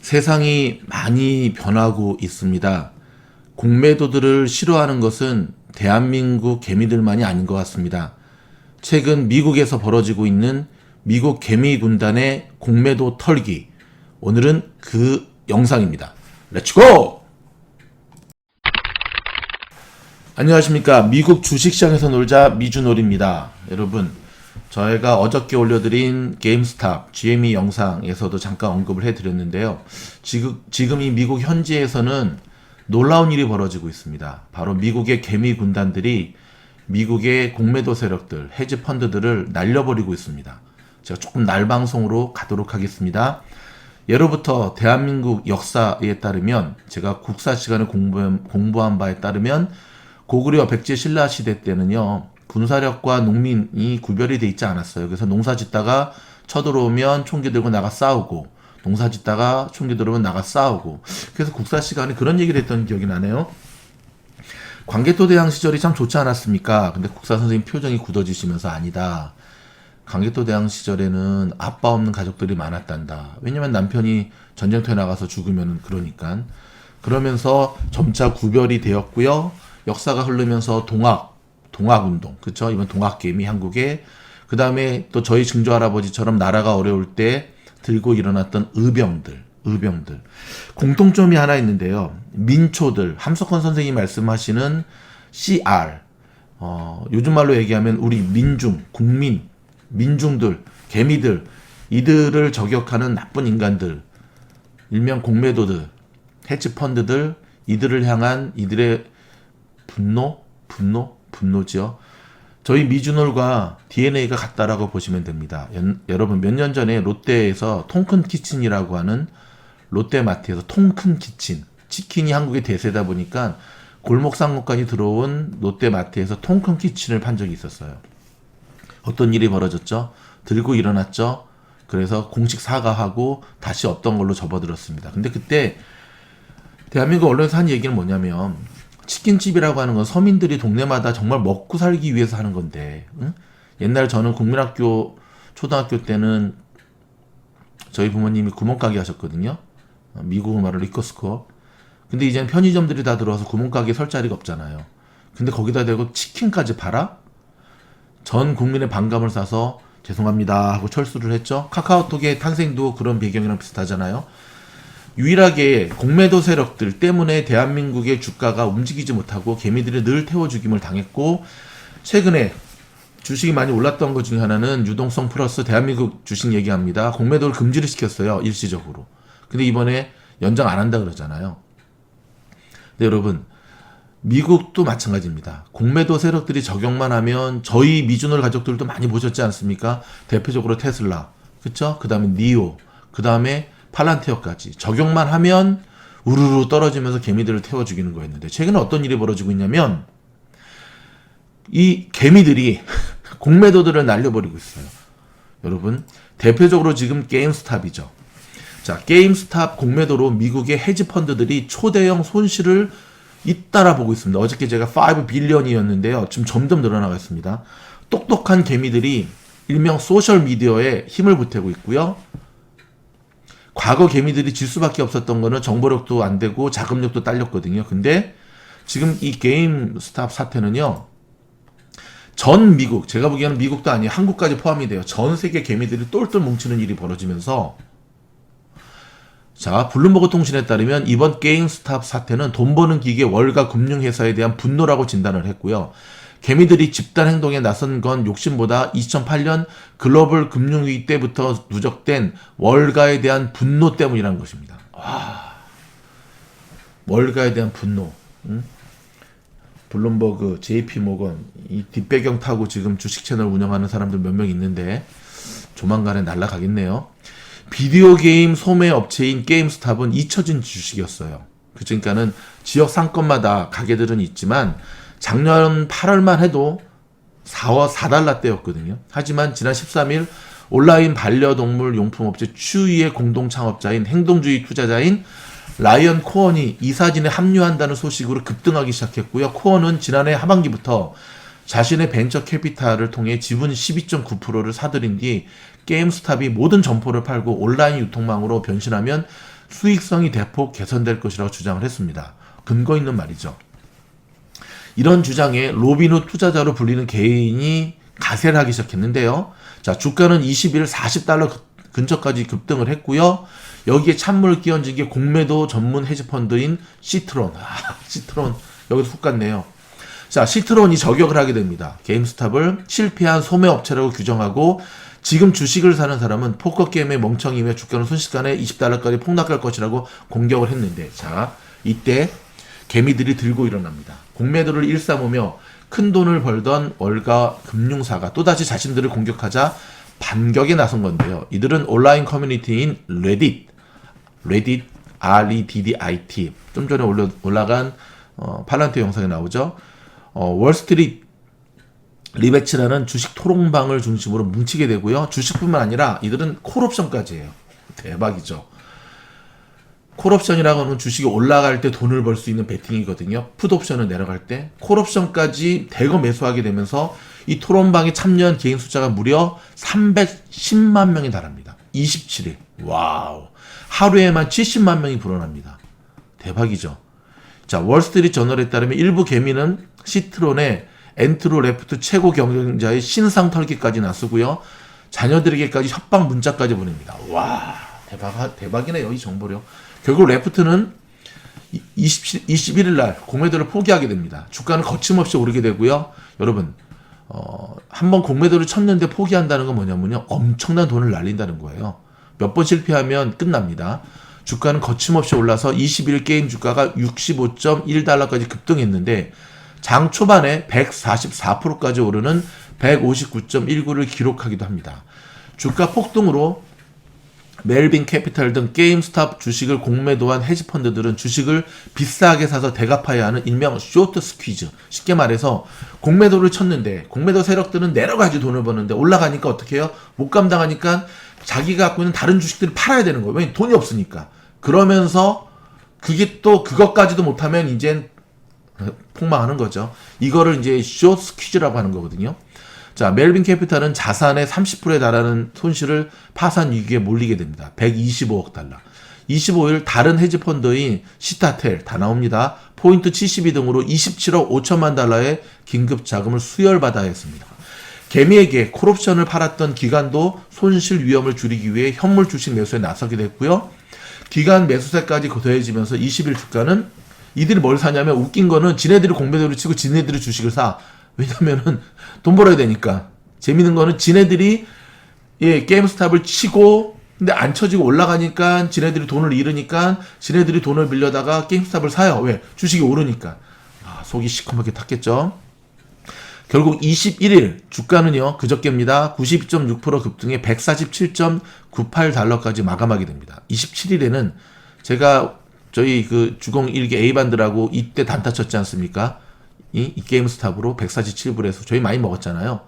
세상이 많이 변하고 있습니다. 공매도들을 싫어하는 것은 대한민국 개미들만이 아닌 것 같습니다. 최근 미국에서 벌어지고 있는 미국 개미 군단의 공매도 털기. 오늘은 그 영상입니다. 렛츠고! 안녕하십니까. 미국 주식시장에서 놀자 미주놀입니다. 여러분, 저희가 어저께 올려드린 게임스탑 GME 영상에서도 잠깐 언급을 해드렸는데요. 지금 이 미국 현지에서는 놀라운 일이 벌어지고 있습니다. 바로 미국의 개미 군단들이 미국의 공매도 세력들, 헤지 펀드들을 날려버리고 있습니다. 제가 조금 날방송으로 가도록 하겠습니다. 예로부터 대한민국 역사에 따르면, 제가 국사 시간을 공부한 바에 따르면 고구려 백제 신라 시대 때는요, 군사력과 농민이 구별이 돼 있지 않았어요. 그래서 농사 짓다가 쳐들어오면 총기 들고 나가 싸우고, 농사 짓다가 총기 들어오면 나가 싸우고, 그래서 국사 시간에 그런 얘기를 했던 기억이 나네요. 광개토 대왕 시절이 참 좋지 않았습니까? 근데 국사 선생님 표정이 굳어지시면서 아니다. 광개토 대왕 시절에는 아빠 없는 가족들이 많았단다. 왜냐면 남편이 전쟁터에 나가서 죽으면 그러니까. 그러면서 점차 구별이 되었고요. 역사가 흐르면서 동학운동, 그쵸? 이번 동학개미 한국에, 그 다음에 또 저희 증조할아버지처럼 나라가 어려울 때 들고 일어났던 의병들. 공통점이 하나 있는데요. 민초들, 함석헌 선생님이 말씀하시는 CR, 요즘 말로 얘기하면 우리 민중들, 개미들, 이들을 저격하는 나쁜 인간들, 일명 공매도들, 헤지펀드들, 이들을 향한 이들의 분노지요. 저희 미주놀과 DNA가 같다라고 보시면 됩니다. 여러분, 몇 년 전에 롯데에서 통큰 키친이라고 하는, 롯데마트에서 통큰 키친, 치킨이 한국의 대세다 보니까 골목 상권까지 들어온 롯데마트에서 통큰 키친을 판 적이 있었어요. 어떤 일이 벌어졌죠? 들고 일어났죠? 그래서 공식 사과하고 다시 없던 걸로 접어들었습니다. 근데 그때 대한민국 언론에서 한 얘기는 뭐냐면, 치킨집이라고 하는 건 서민들이 동네마다 정말 먹고 살기 위해서 하는 건데, 응? 옛날 저는 국민학교 초등학교 때는 저희 부모님이 구멍가게 하셨거든요. 미국 말로 리커스코. 근데 이제는 편의점들이 다 들어와서 구멍가게 설 자리가 없잖아요. 근데 거기다 대고 치킨까지 팔아? 전 국민의 반감을 사서 죄송합니다 하고 철수를 했죠. 카카오톡의 탄생도 그런 배경이랑 비슷하잖아요. 유일하게 공매도 세력들 때문에 대한민국의 주가가 움직이지 못하고 개미들이 늘 태워죽임을 당했고, 최근에 주식이 많이 올랐던 것 중에 하나는 유동성 플러스 대한민국 주식 얘기합니다. 공매도를 금지를 시켰어요, 일시적으로. 근데 이번에 연장 안 한다 그러잖아요. 근데 여러분, 미국도 마찬가지입니다. 공매도 세력들이 적용만 하면 저희 미주놀 가족들도 많이 보셨지 않습니까? 대표적으로 테슬라, 그쵸? 그 다음에 니오, 그 다음에 팔란티어까지 적용만 하면 우르르 떨어지면서 개미들을 태워 죽이는 거였는데, 최근에 어떤 일이 벌어지고 있냐면, 이 개미들이 공매도들을 날려버리고 있어요. 여러분, 대표적으로 지금 게임스탑이죠. 자, 게임스탑 공매도로 미국의 헤지펀드들이 초대형 손실을 잇따라 보고 있습니다. 어저께 제가 5 빌리언이었는데요. 지금 점점 늘어나고 있습니다. 똑똑한 개미들이 일명 소셜미디어에 힘을 보태고 있고요. 과거 개미들이 질 수밖에 없었던 거는 정보력도 안 되고 자금력도 딸렸거든요. 근데 지금 이 게임스탑 사태는요, 전 미국, 제가 보기에는 미국도 아니에요, 한국까지 포함이 돼요. 전 세계 개미들이 똘똘 뭉치는 일이 벌어지면서, 자, 블룸버그 통신에 따르면 이번 게임스탑 사태는 돈 버는 기계 월가 금융회사에 대한 분노라고 진단을 했고요. 개미들이 집단 행동에 나선 건 욕심보다 2008년 글로벌 금융위기 때부터 누적된 월가에 대한 분노 때문이라는 것입니다. 와, 월가에 대한 분노. 응? 블룸버그, JP모건, 이 뒷배경 타고 지금 주식 채널 운영하는 사람들 몇 명 있는데 조만간에 날아가겠네요. 비디오 게임 소매 업체인 게임스탑은 잊혀진 주식이었어요. 그러니까는 지역 상권마다 가게들은 있지만 작년 8월만 해도 4달러대였거든요. 하지만 지난 13일 온라인 반려동물 용품 업체 추이의 공동 창업자인 행동주의 투자자인 라이언 코언이 이 사진에 합류한다는 소식으로 급등하기 시작했고요. 코언은 지난해 하반기부터 자신의 벤처 캐피탈을 통해 지분 12.9%를 사들인 뒤 게임스탑이 모든 점포를 팔고 온라인 유통망으로 변신하면 수익성이 대폭 개선될 것이라고 주장을 했습니다. 근거 있는 말이죠. 이런 주장에 로빈후 투자자로 불리는 개인이 가세를 하기 시작했는데요. 자, 주가는 20일 40달러 근처까지 급등을 했고요. 여기에 찬물을 끼얹은 게 공매도 전문 헤지펀드인 시트론. 시트론 여기서 훅 갔네요. 자, 시트론이 저격을 하게 됩니다. 게임스탑을 실패한 소매업체라고 규정하고 지금 주식을 사는 사람은 포커게임의 멍청이며 주가는 순식간에 20달러까지 폭락할 것이라고 공격을 했는데, 자, 이때 개미들이 들고 일어납니다. 공매도를 일삼으며 큰 돈을 벌던 월가 금융사가 또다시 자신들을 공격하자 반격에 나선 건데요. 이들은 온라인 커뮤니티인 레딧, REDDIT, 좀 전에 올라간 팔란트 영상에 나오죠. 월스트리트 리베츠라는 주식 토론방을 중심으로 뭉치게 되고요. 주식뿐만 아니라 이들은 콜옵션까지 해요. 대박이죠. 콜옵션이라고 하는 주식이 올라갈 때 돈을 벌 수 있는 베팅이거든요. 풋옵션은 내려갈 때. 콜옵션까지 대거 매수하게 되면서 이 토론방에 참여한 개인 숫자가 무려 310만 명에 달합니다. 27일. 와우. 하루에만 70만 명이 불어납니다. 대박이죠. 자, 월스트리트 저널에 따르면 일부 개미는 시트론의 엔트로 레프트 최고 경쟁자의 신상 털기까지 나서고요. 자녀들에게까지 협박 문자까지 보냅니다. 와, 대박이네요, 이 정보력. 결국 레프트는 21일 날 공매도를 포기하게 됩니다. 주가는 거침없이 오르게 되고요. 여러분, 한번 공매도를 쳤는데 포기한다는 건 뭐냐면요, 엄청난 돈을 날린다는 거예요. 몇 번 실패하면 끝납니다. 주가는 거침없이 올라서 21일 게임 주가가 65.1달러까지 급등했는데 장 초반에 144%까지 오르는 159.19를 기록하기도 합니다. 주가 폭등으로 멜빈 캐피탈 등 게임스탑 주식을 공매도한 헤지펀드들은 주식을 비싸게 사서 대갚아야 하는 일명 쇼트 스퀴즈. 쉽게 말해서 공매도를 쳤는데 공매도 세력들은 내려가지 돈을 버는데 올라가니까 어떻게 해요? 못 감당하니까 자기가 갖고 있는 다른 주식들을 팔아야 되는 거예요. 왜냐면 돈이 없으니까. 그러면서 그게 또 그것까지도 못하면 이제 폭망하는 거죠. 이거를 이제 쇼트 스퀴즈라고 하는 거거든요. 자, 멜빈 캐피탈은 자산의 30%에 달하는 손실을 파산 위기에 몰리게 됩니다. 125억 달러. 25일 다른 헤지펀드인 시타텔 다 나옵니다. 포인트 72 등으로 27억 5천만 달러의 긴급 자금을 수혈받아야 했습니다. 개미에게 콜옵션을 팔았던 기관도 손실 위험을 줄이기 위해 현물 주식 매수에 나서게 됐고요. 기관 매수세까지 더해지면서 20일 주가는 이들이 뭘 사냐면 웃긴 거는 지네들이 공매도를 치고 지네들이 주식을 사. 왜냐면은 돈 벌어야 되니까. 재밌는 거는 지네들이 게임스탑을 치고 근데 안 쳐지고 올라가니까 지네들이 돈을 잃으니까 지네들이 돈을 빌려다가 게임스탑을 사요. 왜? 주식이 오르니까. 속이 시커멓게 탔겠죠. 결국 21일 주가는요, 그저께입니다. 92.6% 급등해 147.98달러까지 마감하게 됩니다. 27일에는 제가 저희 그 주공 1기 A반들하고 이때 단타 쳤지 않습니까? 이 게임스탑으로 147불에서 저희 많이 먹었잖아요.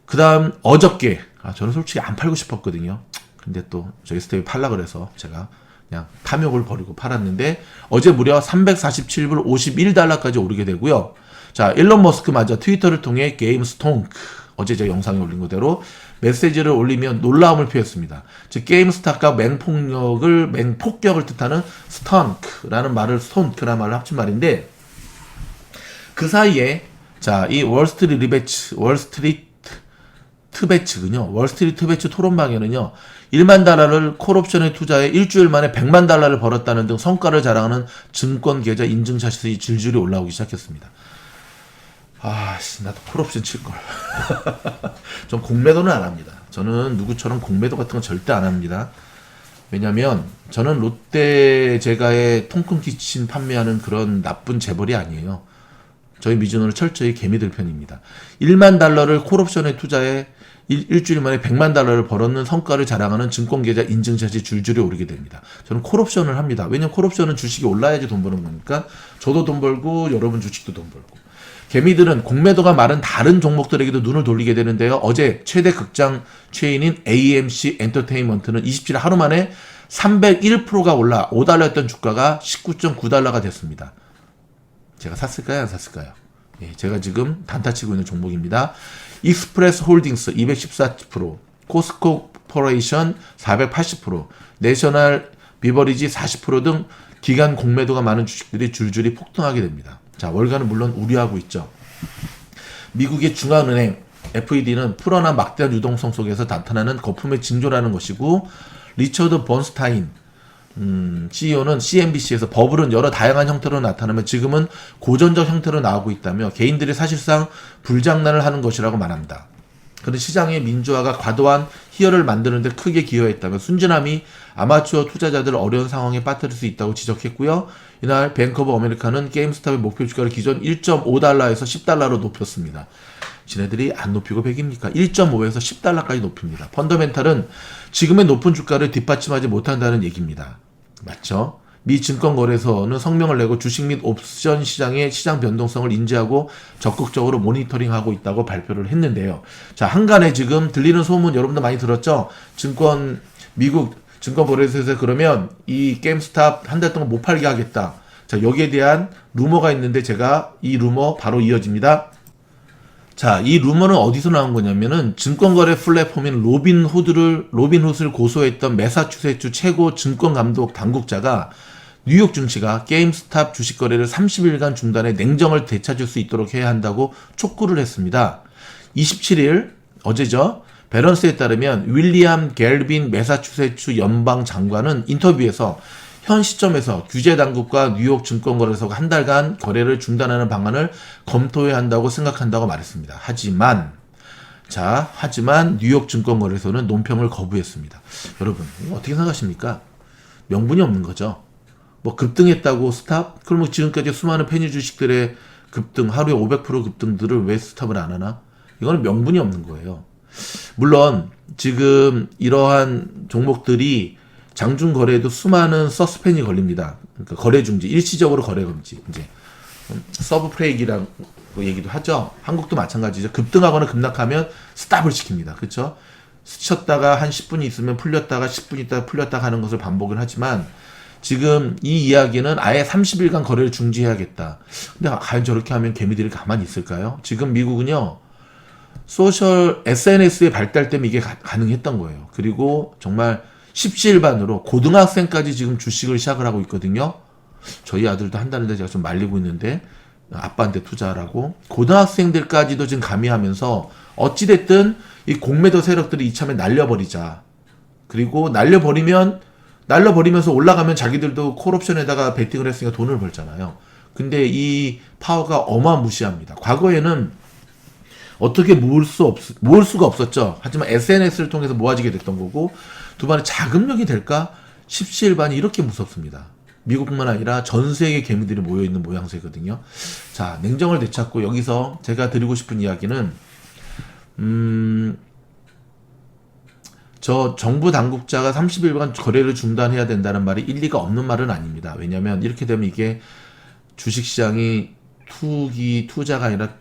그 다음 어저께, 저는 솔직히 안 팔고 싶었거든요. 근데 또 저희 스텝이 팔라 그래서 제가 그냥 탐욕을 버리고 팔았는데 어제 무려 347불 51달러까지 오르게 되고요. 자, 일론 머스크 맞아 트위터를 통해 게임스톤크, 어제 제가 영상에 올린 그대로 메시지를 올리며 놀라움을 표했습니다. 즉 게임스탑과 맹폭격을 뜻하는 스턴크라는 말을 스톤크라는 말을 합친 말인데 그 사이에 자, 이 월스트리트 베츠 토론방에는요 1만 달러를 콜옵션에 투자해 일주일 만에 100만 달러를 벌었다는 등 성과를 자랑하는 증권 계좌 인증샷이 줄줄이 올라오기 시작했습니다. 나도 콜옵션 칠걸. 전 공매도는 안 합니다. 저는 누구처럼 공매도 같은 건 절대 안 합니다. 왜냐면 저는 롯데 제가의 통큰 키친 판매하는 그런 나쁜 재벌이 아니에요. 저희 미주노는 철저히 개미들 편입니다. 1만 달러를 콜옵션에 투자해 일주일 만에 100만 달러를 벌었는 성과를 자랑하는 증권계좌 인증샷이 줄줄이 오르게 됩니다. 저는 콜옵션을 합니다. 왜냐면 콜옵션은 주식이 올라야지 돈 버는 거니까 저도 돈 벌고 여러분 주식도 돈 벌고. 개미들은 공매도가 많은 다른 종목들에게도 눈을 돌리게 되는데요. 어제 최대 극장 체인인 AMC 엔터테인먼트는 27일 하루 만에 301%가 올라 5달러였던 주가가 19.9달러가 됐습니다. 제가 샀을까요? 안 샀을까요? 제가 지금 단타 치고 있는 종목입니다. 익스프레스 홀딩스 214%, 코스코퍼레이션 480%, 내셔널 비버리지 40% 등 기간 공매도가 많은 주식들이 줄줄이 폭등하게 됩니다. 자, 월가는 물론 우려하고 있죠. 미국의 중앙은행 FED는 풀어난 막대한 유동성 속에서 나타나는 거품의 징조라는 것이고, 리처드 번스타인 CEO는 CNBC에서 버블은 여러 다양한 형태로 나타나며 지금은 고전적 형태로 나오고 있다며 개인들이 사실상 불장난을 하는 것이라고 말합니다. 그런 시장의 민주화가 과도한 희열을 만드는 데 크게 기여했다며 순진함이 아마추어 투자자들을 어려운 상황에 빠뜨릴 수 있다고 지적했고요. 이날 뱅크 오브 아메리카는 게임스탑의 목표 주가를 기존 1.5달러에서 10달러로 높였습니다. 지네들이 안 높이고 100입니까? 1.5에서 10달러까지 높입니다. 펀더멘탈은 지금의 높은 주가를 뒷받침하지 못한다는 얘기입니다. 맞죠? 미 증권거래소는 성명을 내고 주식 및 옵션 시장의 시장 변동성을 인지하고 적극적으로 모니터링하고 있다고 발표를 했는데요. 자, 한간에 지금 들리는 소문 여러분들 많이 들었죠? 미국 증권거래소에서 그러면 이 게임스탑 한 달 동안 못 팔게 하겠다. 자, 여기에 대한 루머가 있는데 제가 이 루머 바로 이어집니다. 자, 이 루머는 어디서 나온 거냐면은 증권거래 플랫폼인 로빈훗을 고소했던 매사추세츠 최고 증권감독 당국자가 뉴욕 증시가 게임스탑 주식 거래를 30일간 중단해 냉정을 되찾을 수 있도록 해야 한다고 촉구를 했습니다. 27일 어제죠. 밸런스에 따르면 윌리엄 갤빈 매사추세츠 연방 장관은 인터뷰에서 현 시점에서 규제 당국과 뉴욕 증권거래소가 한 달간 거래를 중단하는 방안을 검토해야 한다고 생각한다고 말했습니다. 하지만 뉴욕 증권거래소는 논평을 거부했습니다. 여러분, 어떻게 생각하십니까? 명분이 없는 거죠. 뭐 급등했다고 스탑? 그러면 지금까지 수많은 페니 주식들의 급등, 하루에 500% 급등들을 왜 스탑을 안 하나? 이거는 명분이 없는 거예요. 물론 지금 이러한 종목들이 장중 거래에도 수많은 서스펜이 걸립니다. 그러니까 거래 중지, 일시적으로 거래 금지. 이제 서브 프레이기라고 얘기도 하죠. 한국도 마찬가지죠. 급등하거나 급락하면 스탑을 시킵니다. 그렇죠? 스쳤다가 한 10분이 있으면 풀렸다가 10분 있다가 풀렸다가 하는 것을 반복을 하지만 지금 이 이야기는 아예 30일간 거래를 중지해야겠다. 근데 과연 저렇게 하면 개미들이 가만히 있을까요? 지금 미국은요. 소셜 SNS의 발달 때문에 이게 가능했던 거예요. 그리고 정말 십시일반으로 고등학생까지 지금 주식을 시작을 하고 있거든요. 저희 아들도 한다는데 제가 좀 말리고 있는데 아빠한테 투자하라고. 고등학생들까지도 지금 가미하면서 어찌됐든 이 공매도 세력들이 이참에 날려버리자. 그리고 날려버리면서 올라가면 자기들도 콜옵션에다가 베팅을 했으니까 돈을 벌잖아요. 근데 이 파워가 어마무시합니다. 과거에는 어떻게 모을 수가 없었죠. 하지만 SNS를 통해서 모아지게 됐던 거고, 두 번에 자금력이 될까? 십시일반이 이렇게 무섭습니다. 미국뿐만 아니라 전 세계 개미들이 모여있는 모양새거든요. 자, 냉정을 되찾고 여기서 제가 드리고 싶은 이야기는 저 정부 당국자가 30일간 거래를 중단해야 된다는 말이 일리가 없는 말은 아닙니다. 왜냐하면 이렇게 되면 이게 주식시장이 투자가 아니라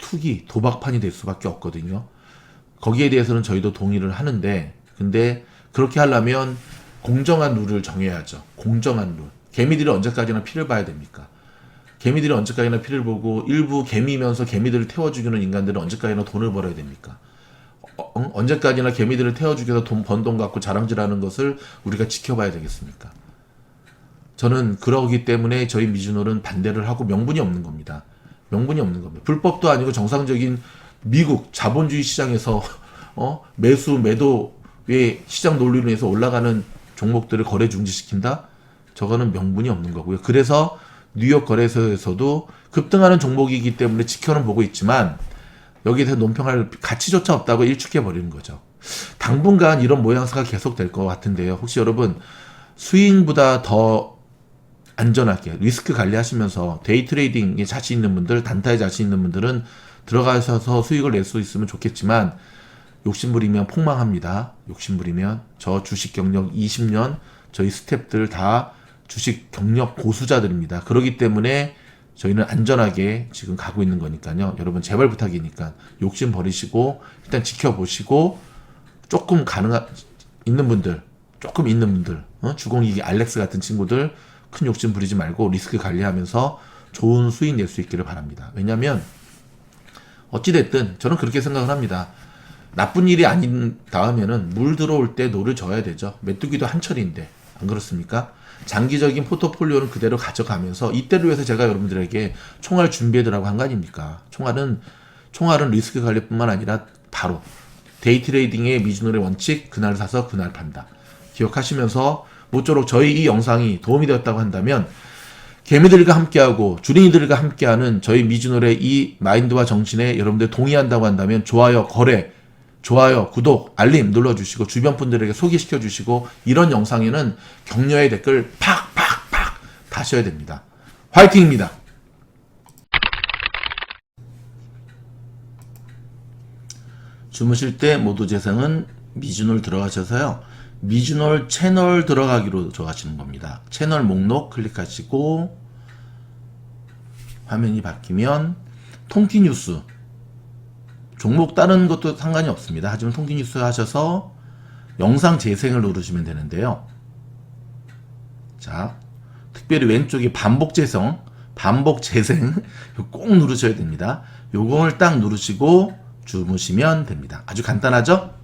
도박판이 될 수밖에 없거든요. 거기에 대해서는 저희도 동의를 하는데, 근데 그렇게 하려면 공정한 룰을 정해야죠. 공정한 룰. 개미들이 언제까지나 피를 봐야 됩니까? 개미들이 언제까지나 피를 보고 일부 개미면서 개미들을 태워주기는 인간들은 언제까지나 돈을 벌어야 됩니까? 언제까지나 개미들을 태워주기 위해서 번 돈 갖고 자랑질하는 것을 우리가 지켜봐야 되겠습니까? 저는 그러기 때문에 저희 미주노는 반대를 하고 명분이 없는 겁니다. 명분이 없는 겁니다. 불법도 아니고 정상적인 미국 자본주의 시장에서 매수 매도의 시장 논리로 해서 올라가는 종목들을 거래 중지시킨다? 저거는 명분이 없는 거고요. 그래서 뉴욕 거래소에서도 급등하는 종목이기 때문에 지켜는 보고 있지만 여기에 대해서 논평할 가치조차 없다고 일축해 버리는 거죠. 당분간 이런 모양새가 계속될 것 같은데요. 혹시 여러분 스윙보다 더 안전하게 리스크 관리하시면서 데이 트레이딩에 자신 있는 분들, 단타에 자신 있는 분들은 들어가셔서 수익을 낼 수 있으면 좋겠지만 욕심부리면 폭망합니다. 욕심부리면 저 주식 경력 20년 저희 스태프들 다 주식 경력 고수자들입니다. 그렇기 때문에 저희는 안전하게 지금 가고 있는 거니까요. 여러분 제발 부탁이니까 욕심 버리시고 일단 지켜보시고 조금 있는 분들 주공이기 알렉스 같은 친구들 큰 욕심 부리지 말고 리스크 관리하면서 좋은 수익 낼 수 있기를 바랍니다. 왜냐하면 어찌됐든 저는 그렇게 생각을 합니다. 나쁜 일이 아닌 다음에는 물 들어올 때 노를 져야 되죠. 메뚜기도 한철인데 안 그렇습니까? 장기적인 포트폴리오는 그대로 가져가면서 이때를 위해서 제가 여러분들에게 총알 준비해두라고 한 거 아닙니까? 총알은 리스크 관리뿐만 아니라 바로 데이 트레이딩의 미주놀의 원칙, 그날 사서 그날 판다. 기억하시면서 모쪼록 저희 이 영상이 도움이 되었다고 한다면 개미들과 함께하고 주린이들과 함께하는 저희 미주놀의 이 마인드와 정신에 여러분들 동의한다고 한다면 좋아요, 구독, 알림 눌러주시고 주변 분들에게 소개시켜주시고 이런 영상에는 격려의 댓글 팍팍팍 다셔야 됩니다. 화이팅입니다. 주무실 때 모두 재생은 미주놀 들어가셔서요. 미주놀 채널 들어가기로 정하시는 겁니다. 채널 목록 클릭하시고 화면이 바뀌면 통기뉴스 종목 다른 것도 상관이 없습니다. 하지만 통기뉴스 하셔서 영상 재생을 누르시면 되는데요. 자, 특별히 왼쪽에 반복 재생 꼭 누르셔야 됩니다. 요걸 딱 누르시고 주무시면 됩니다. 아주 간단하죠?